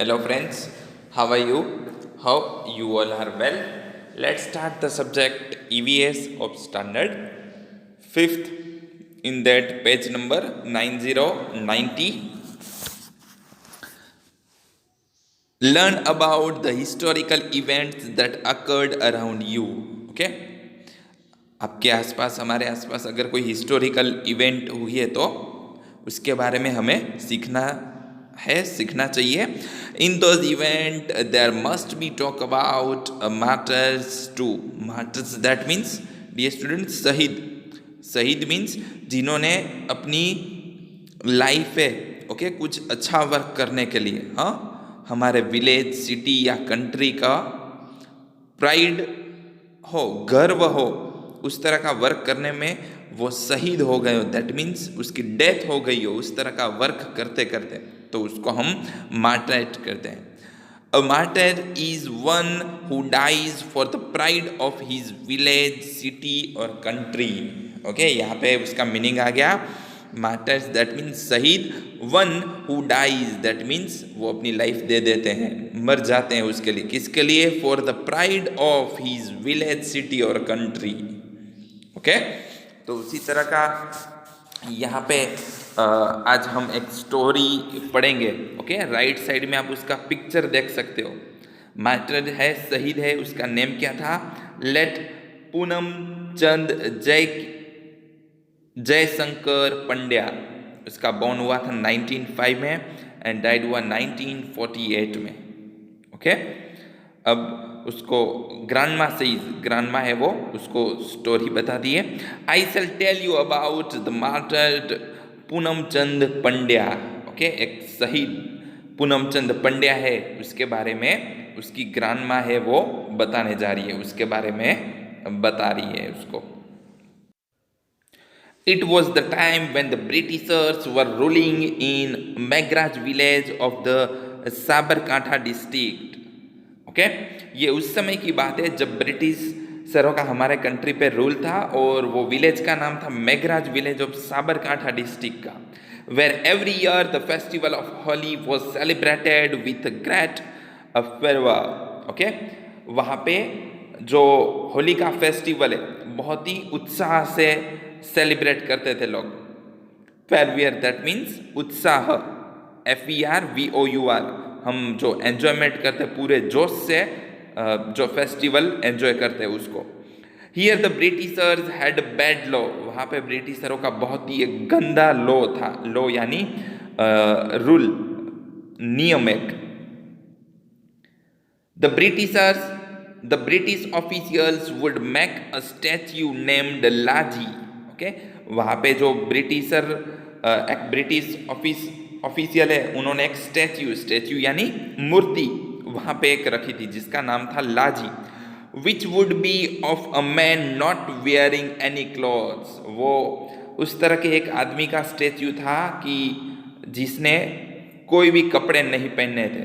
Hello friends, how are you? Hope you all are well. Let's start the subject EVS of standard 5th in that page number 9090. Learn about the historical events that occurred around you. Okay? आपके आसपास हमारे आसपास अगर कोई historical event हुई है तो उसके बारे में हमें सीखना चाहिए. In those event there must be talk about martyrs to. Martyrs that means dear students शहीद मीन्स जिन्होंने अपनी लाइफ पे ओके कुछ अच्छा वर्क करने के लिए हमारे विलेज सिटी या कंट्री का प्राइड हो, गर्व हो, उस तरह का वर्क करने में वो शहीद हो गए हो, दैट मीन्स उसकी डेथ हो गई हो उस तरह का वर्क करते करते, तो उसको हम मार्टाइट कहते हैं. A martyr is one who dies for the pride of his village city और कंट्री. ओके, यहाँ पे उसका मीनिंग आ गया. मार्टर्स दैट मीन्स शहीद. One who dies that means वो अपनी लाइफ दे देते हैं, मर जाते हैं उसके लिए. किसके लिए? For the pride of his village city और कंट्री. ओके, तो उसी तरह का यहाँ पे आज हम एक स्टोरी पढ़ेंगे. ओके, राइट साइड में आप उसका पिक्चर देख सकते हो. मार्टर है, शहीद है, उसका नेम क्या था? लेट पूनम चंद जयशंकर पंड्या. उसका बॉर्न हुआ था 1905 में एंड डाइड हुआ 1948 में. ओके, अब उसको ग्रांडमा है वो, उसको स्टोरी बता दिए. I shall tell you about the martyred Poonam Chand Pandya. Okay, एक शहीद पूनम चंद पंड्या है, उसके बारे में उसकी ग्रांडमा है वो बताने जा रही है, उसके बारे में बता रही है उसको. It was the time when the Britishers were ruling in Megraj village of the Sabarkantha district. Okay, ये उस समय की बात है जब ब्रिटिश सरों का हमारे कंट्री पे रूल था और वो विलेज का नाम था Meghraj village of Sabarkantha district का. Where every year the festival of Holi was celebrated with great fervor. Okay, वहाँ पे जो होली का फेस्टिवल है बहुत ही उत्साह से सेलिब्रेट करते थे लोग. फेरवियर दैट मीन्स उत्साह, FERVOUR. हम जो एंजॉयमेंट करते पूरे जोश से जो फेस्टिवल एंजॉय करते हैं उसको. Here the Britishers had bad law. वहाँ पे ब्रिटिशरों का बहुत ही एक गंदा लॉ था. लॉ यानी रूल, नियम एक. The British officials would make a statue named Laji. Okay, वहाँ पे जो एक ब्रिटिश ऑफिशियल है, उन्होंने एक स्टैच्यू यानी मूर्ति वहाँ पे एक रखी थी जिसका नाम था Laji. Which would be of a man not wearing any clothes. वो उस तरह के एक आदमी का स्टैच्यू था कि जिसने कोई भी कपड़े नहीं पहने थे.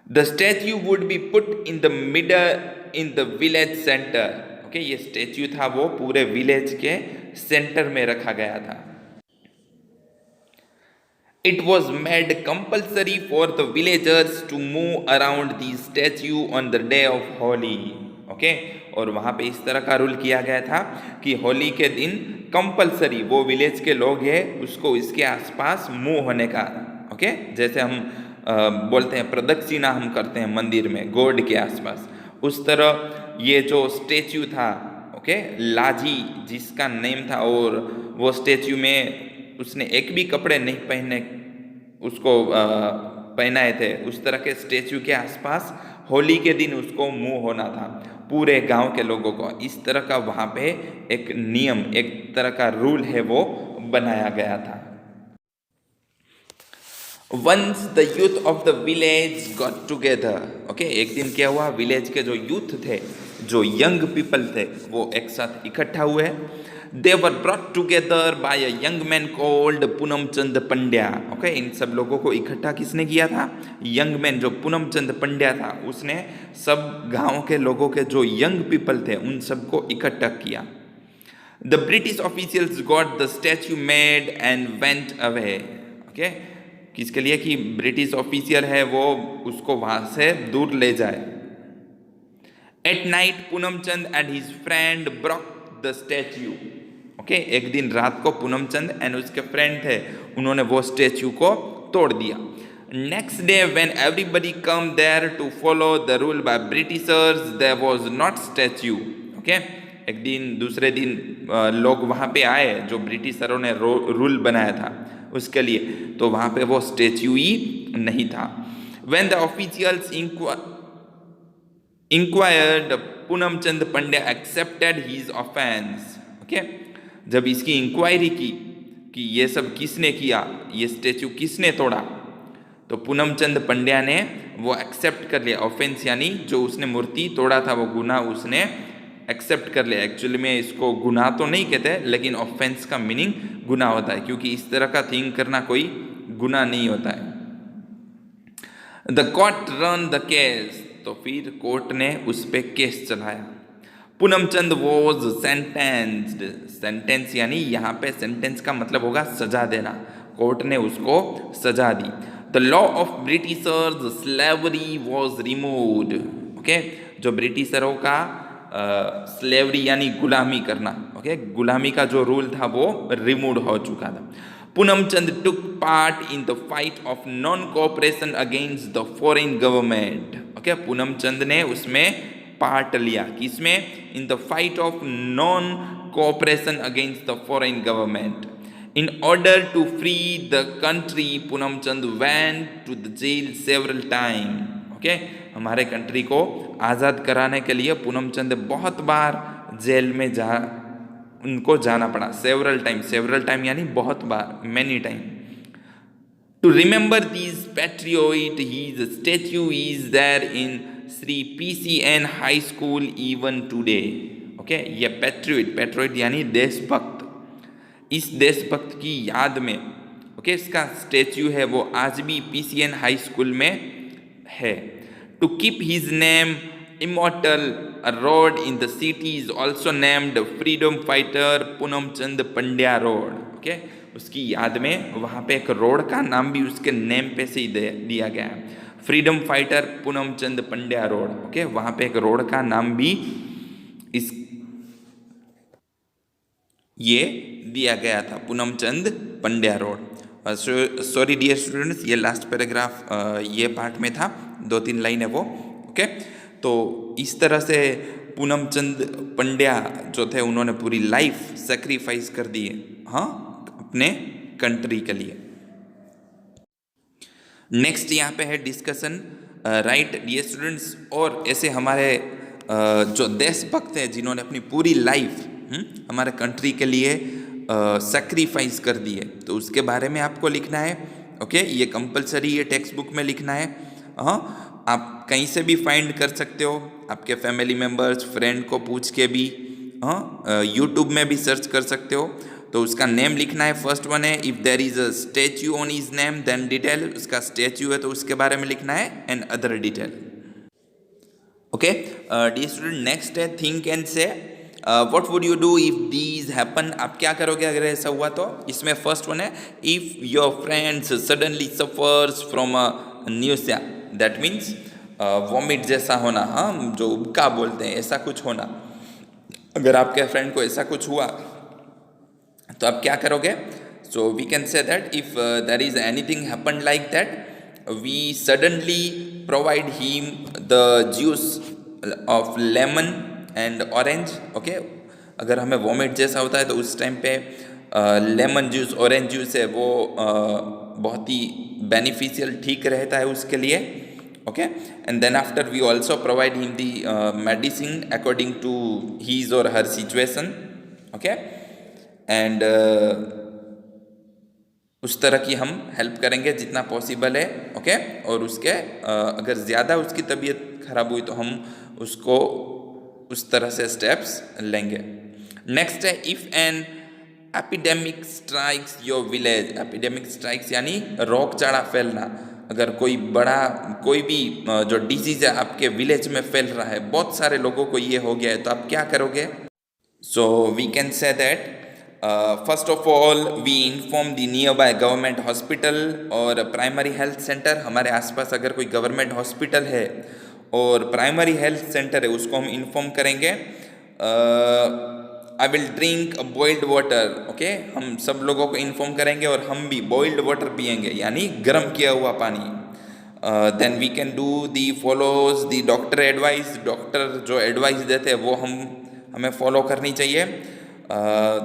The statue would be put in the middle in the village center. Okay, ये स्टैच्यू था वो पूरे विलेज के सेंटर में रखा गया था. It was made compulsory for the villagers to move around the statue on the day of Holi. Okay, और वहाँ पे इस तरह का रूल किया गया था कि होली के दिन कंपलसरी वो विलेज के लोग हैं उसको इसके आसपास मूव होने का. ओके, जैसे हम बोलते हैं प्रदक्षिणा हम करते हैं मंदिर में गॉड के आसपास, उस तरह ये जो स्टेच्यू था ओके लाजी जिसका नेम था, और वो स्टेच्यू में उसने एक भी कपड़े नहीं पहने उसको पहनाए थे. उस तरह के स्टेच्यू के आसपास होली के दिन उसको मुंह होना था पूरे गांव के लोगों को. इस तरह का वहाँ पे एक नियम, एक तरह का रूल है वो बनाया गया था. Once the youth of the village got together. Okay, एक दिन क्या हुआ, विलेज के जो यूथ थे, जो यंग पीपल थे, वो एक साथ इकट्ठा हुए. They were brought together by a young man called Poonam Chand Pandya. Okay, इन सब लोगों को इकट्ठा किसने किया था? यंग मैन जो पूनम चंद पंड्या था उसने सब गांव के लोगों के जो यंग पीपल थे उन सबको इकट्ठा किया. The British officials got the statue made and went away. Okay, किसके लिए? कि ब्रिटिश ऑफिशियल है वो उसको वहां से दूर ले जाए। At night Poonamchand and his friend broke the statue. Okay, एक दिन रात को पूनमचंद एंड उसके फ्रेंड थे, उन्होंने वो स्टैच्यू को तोड़ दिया। Next day when everybody come there to follow the rule by Britishers there was not statue. Okay, एक दिन दूसरे दिन लोग वहां पे आए जो ब्रिटिशरों ने रूल बनाया था उसके लिए, तो वहां पे वो स्टैच्यू ही नहीं था। When the officials inquired Poonamchand Pandya accepted his offence. Okay, जब इसकी इंक्वायरी की कि ये सब किसने किया, ये स्टैच्यू किसने तोड़ा, तो पूनमचंद पंड्या ने वो एक्सेप्ट कर लिया। ऑफेंस यानी जो उसने मूर्ति तोड़ा था वो गुनाह उसने एक्सेप्ट कर लिया। एक्चुअली में इसको गुनाह तो नहीं कहते, लेकिन ऑफेंस का मीनिंग गुनाह होता है, क्योंकि इस तरह का थिंक करना कोई गुनाह नहीं होता है। The court run the case, तो फिर कोर्ट ने उस पर केस चलाया। पूनमचंद वॉज सेंटेंस्ड, सेंटेंस यानी यहाँ पे सेंटेंस का मतलब होगा सजा देना, कोर्ट ने उसको सजा दी। The law of Britishers slavery was removed. Okay, जो ब्रिटिशरों का स्लेवरी यानी गुलामी करना, ओके, गुलामी का जो रूल था वो रिमूव हो चुका था। Poonamchand took part in the fight of non cooperation against the foreign government. Okay, Poonamchand ने उसमें पार्ट लिया, किसमें? In the fight of non cooperation against the foreign government. In order to free the country, Poonamchand went to the jail several times. Okay? हमारे country को आज़ाद कराने के लिए पूनमचंद बहुत बार जेल में उनको जाना पड़ा। सेवरल टाइम यानी बहुत बार, many time. To remember these patriots, his statue is there in Sri PCN High School even today. Okay? ये पैट्रियोट यानी देशभक्त, इस देशभक्त की याद में, ओके, इसका स्टैच्यू है वो आज भी पीसीएन हाई स्कूल में है। To keep his name immortal, a road in the city is also named freedom fighter Poonamchand Pandya road. Okay, उसकी याद में वहाँ पे एक रोड का नाम भी उसके नेम पे से ही दिया गया है, freedom fighter Poonamchand Pandya road. Okay, वहाँ पे एक रोड का नाम भी इस ये दिया गया था, Poonamchand Pandya road. Sorry dear students, ये लास्ट पैराग्राफ ये पार्ट में था, 2-3 लाइन है वो। ओके, तो इस तरह से पूनमचंद पंड्या जो थे उन्होंने पूरी लाइफ सेक्रीफाइस कर दी है, हाँ, अपने कंट्री के लिए। नेक्स्ट यहाँ पे है डिस्कशन, राइट डियर स्टूडेंट्स। और ऐसे हमारे जो देशभक्त हैं जिन्होंने अपनी पूरी लाइफ हमारे कंट्री के लिए सेक्रीफाइस कर दी है, तो उसके बारे में आपको लिखना है। ओके, ये कंपलसरी ये टेक्स्ट बुक में लिखना है। हाँ, आप कहीं से भी फाइंड कर सकते हो, आपके फैमिली मेम्बर्स, फ्रेंड को पूछ के भी, हाँ, यूट्यूब में भी सर्च कर सकते हो। तो उसका नेम लिखना है। फर्स्ट वन है if there is a statue on his name then detail, उसका स्टैच्यू है तो उसके बारे में लिखना है, and other detail. Okay dear student, next है think and say. What would you do if these happen, आप क्या करोगे अगर ऐसा हुआ तो। इसमें फर्स्ट वन है if your friends suddenly suffers from a nausea, that means vomit जैसा होना, हाँ, जो उबका बोलते हैं, ऐसा कुछ होना। अगर आपके फ्रेंड को ऐसा कुछ हुआ तो आप क्या करोगे। So we can say that if there is anything happen like that, we suddenly provide him the juice of lemon and orange. Okay, अगर हमें वॉमिट जैसा होता है तो उस टाइम पे लेमन जूस, ऑरेंज जूस है वो बहुत ही बेनिफिशियल, ठीक रहता है उसके लिए। Okay, and then after we also provide him the medicine according to his और हर सिचुएशन। ओके, एंड उस तरह की हम हेल्प करेंगे जितना पॉसिबल है। ओके, और उसके अगर ज़्यादा उसकी तबीयत खराब हुई तो हम उसको उस तरह से स्टेप्स लेंगे। नेक्स्ट है if an epidemic strikes your village. Epidemic strikes यानी रोगचाड़ा फैलना। अगर कोई भी जो डिजीज है आपके विलेज में फैल रहा है, बहुत सारे लोगों को ये हो गया है, तो आप क्या करोगे। So we can say that first of all we inform the near by government hospital और प्राइमरी हेल्थ सेंटर. हमारे आसपास अगर कोई गवर्नमेंट हॉस्पिटल है और प्राइमरी हेल्थ सेंटर है उसको हम इन्फॉर्म करेंगे. I will drink boiled water. Okay, हम सब लोगों को इन्फॉर्म करेंगे और हम भी बॉइल्ड वाटर पियेंगे यानी गर्म किया हुआ पानी. Then we can do the follows the doctor advice. Doctor जो एडवाइस देते हैं वो हमें फॉलो करनी चाहिए.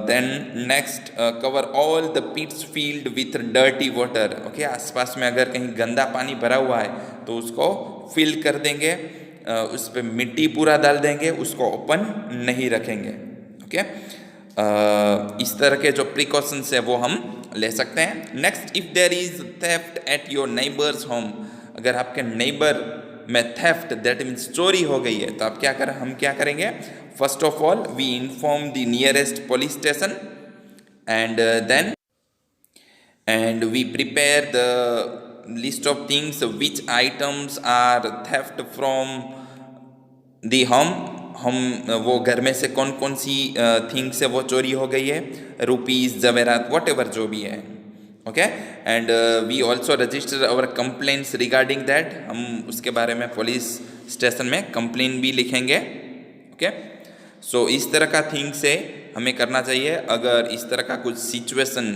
Then next cover all the pits filled with dirty water. Okay, आसपास में अगर कहीं गंदा पानी भरा हुआ है तो उसको फिल कर देंगे, उस पर मिट्टी पूरा डाल देंगे, उसको ओपन नहीं रखेंगे. ओके, इस तरह के जो प्रिकॉशंस है वो हम ले सकते हैं. Next, if there is theft at your neighbours home. अगर आपके नेबर में थेफ्ट दैट मीन्स चोरी हो गई है तो आप हम क्या करेंगे. First of all we inform the nearest police station and we prepare the list of things which items are theft from the home. हम वो घर में से कौन कौन सी थिंग्स से वो चोरी हो गई है, रुपीज़, जवेरात, वट एवर जो भी है. Okay, and we also register our complaints regarding that. हम उसके बारे में पुलिस स्टेशन में कंप्लेन भी लिखेंगे. ओके, सो इस तरह का थिंग से हमें करना चाहिए अगर इस तरह का कुछ सिचुएशन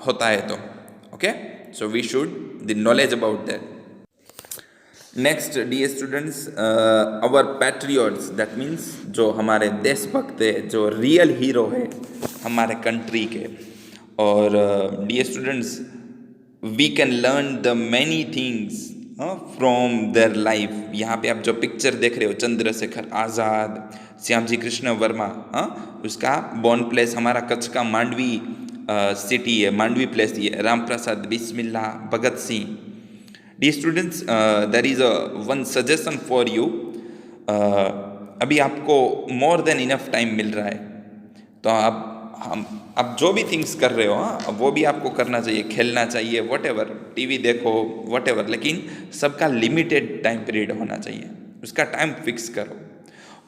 होता है तो. Okay, so we should the knowledge about that. Next dear students, our patriots that means जो हमारे देशभक्त है, जो रियल हीरो है हमारे कंट्री के. और dear students, we can learn the many things from their life. यहाँ पे आप जो पिक्चर देख रहे हो, चंद्रशेखर आज़ाद, श्याम जी कृष्ण वर्मा, उसका बॉर्न प्लेस हमारा कच्छ का मांडवी सिटी है, मांडवी प्लेस ये. Ram Prasad Bismil, Bhagat Singh. Dear students, there is one suggestion for you. अभी आपको मोर देन इनफ टाइम मिल रहा है तो आप जो भी थिंग्स कर रहे हो वो भी आपको करना चाहिए, खेलना चाहिए, वट एवर, टीवी देखो, वट एवर, लेकिन सबका लिमिटेड टाइम पीरियड होना चाहिए. उसका टाइम फिक्स करो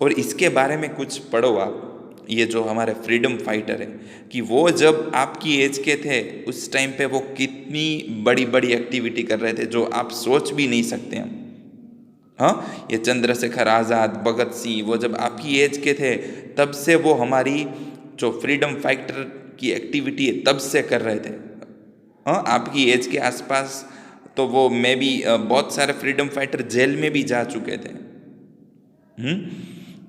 और इसके बारे में कुछ पढ़ो आप. ये जो हमारे फ्रीडम फाइटर है कि वो जब आपकी एज के थे उस टाइम पे वो कितनी बड़ी बड़ी एक्टिविटी कर रहे थे जो आप सोच भी नहीं सकते हैं. हाँ, ये चंद्रशेखर आज़ाद, भगत सिंह, वो जब आपकी एज के थे तब से वो हमारी जो फ्रीडम फाइटर की एक्टिविटी है तब से कर रहे थे. हाँ, आपकी एज के आसपास तो वो मे भी बहुत सारे फ्रीडम फाइटर जेल में भी जा चुके थे.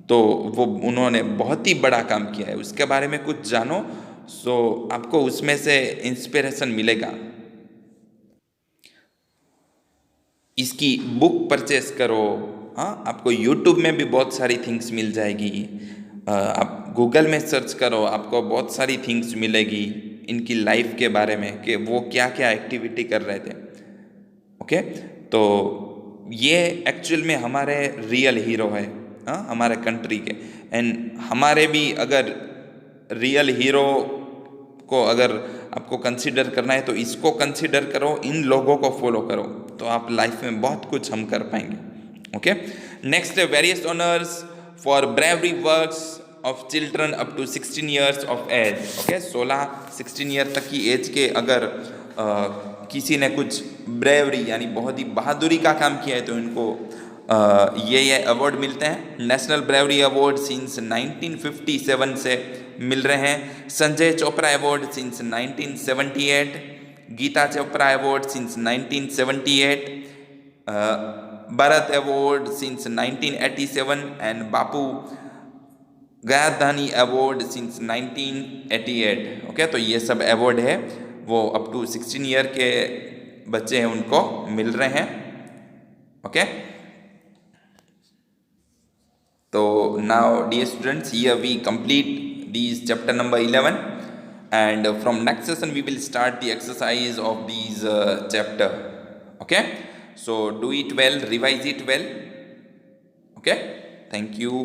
तो वो उन्होंने बहुत ही बड़ा काम किया है, उसके बारे में कुछ जानो, सो आपको उसमें से इंस्पिरेशन मिलेगा. इसकी बुक परचेस करो. हाँ, आपको यूट्यूब में भी बहुत सारी थिंग्स मिल जाएगी. आप गूगल में सर्च करो, आपको बहुत सारी थिंग्स मिलेगी इनकी लाइफ के बारे में कि वो क्या क्या एक्टिविटी कर रहे थे. ओके, तो ये एक्चुअल में हमारे रियल हीरो है हमारे कंट्री के. एंड हमारे भी अगर रियल हीरो को अगर आपको कंसिडर करना है तो इसको कंसिडर करो, इन लोगों को फॉलो करो तो आप लाइफ में बहुत कुछ हम कर पाएंगे. Okay, next, various honours for bravery works of children up to 16 years of age. Okay, 16 year तक की एज के अगर किसी ने कुछ ब्रेवरी यानी बहुत ही बहादुरी का काम किया है तो इनको ये अवार्ड मिलते हैं. नेशनल ब्रेवरी अवार्ड सिंस 1957 से मिल रहे हैं. Sanjay Chopra award since 1978, Geeta Chopra award since 1978, Bharat award since 1987 and Bapu Gayadhani award since 1988. Okay, तो ये सब अवार्ड है वो अप टू 16 ईयर के बच्चे हैं उनको मिल रहे हैं. ओके, तो now dear students, here we complete these chapter number 11 and from next session we will start the exercise of these chapter. Okay, so do it well, revise it well. Okay, thank you.